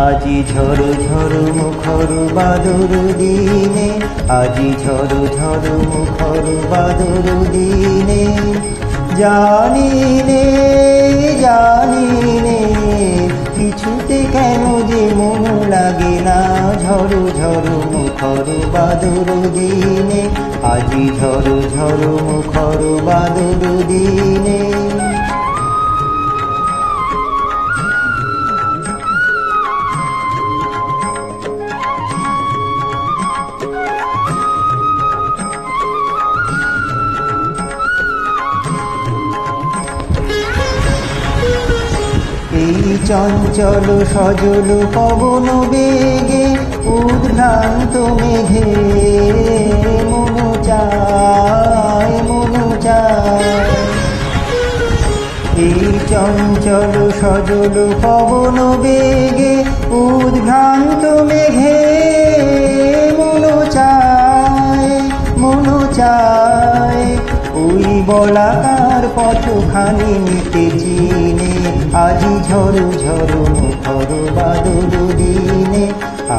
আজি ঝড় ঝড় মুখর বাদর দিনে, আজি ঝড় ঝড় মুখর বাদর দিনে। জানি নে কিছুতে কেন যে মন লাগে না, ঝড় ঝড় মুখর বাদর দিনে, আজি ঝড় ঝড় মুখর বাদর দিনে। এই চঞ্চল সজল পবন বেগে, উদ্ভ্রান্ত মেঘে মনু চায় মনু চায়। এই চঞ্চল সজল পবন বেগে, উদ্ভ্রান্ত মেঘে মনু চায় মনু চায়। ওই বলাকার পথখানি নিতে চিনে, আজি ঝড় ঝড় মুখর বাদর দিনে,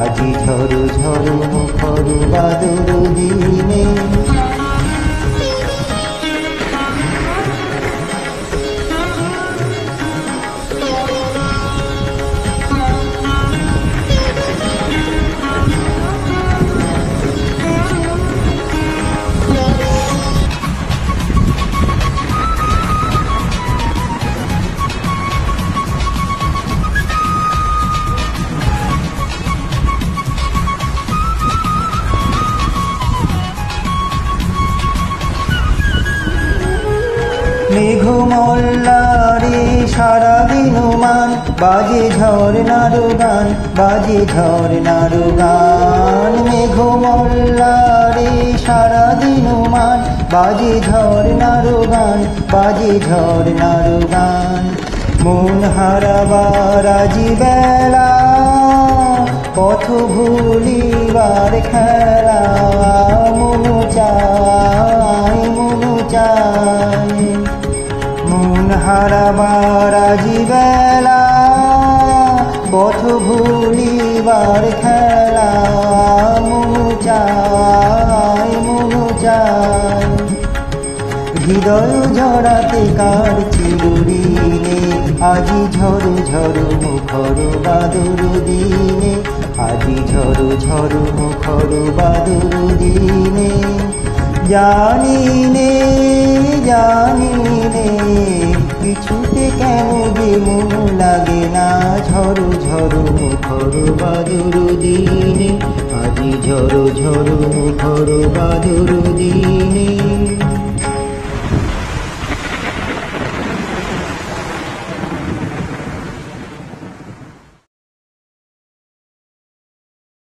আজি ঝড় ঝড় মুখর বাদর দিনে। মেঘমল্লারে সারাদিন মান, বাজে ঝর্ণার গান, বাজে ঝর্ণার গান। মেঘমল্লারে সারাদিন মান, বাজে ঝর্ণার গান, বাজে ঝর্ণার গান। মন হারাবার আজি বেলা, পথ ভুলিবার খেলা, মনু চায় মনু চায়। মন হারাবার আজি বেলা, পথ ভুলিবার খেলা, মনু চায় মনু চায়। হৃদয় জড়াতে কার চিরদিনে, আজি ঝড় ঝড় মুখর বাদর দিনে, আজি ঝড় ঝড় মুখর বাদর দিনে। জানি নে কিছুতে কেন যে মন লাগে না, ঝড় ঝড় মুখর বাদর দিনে, আজি ঝড় ঝড় মুখর বাদর দিনে।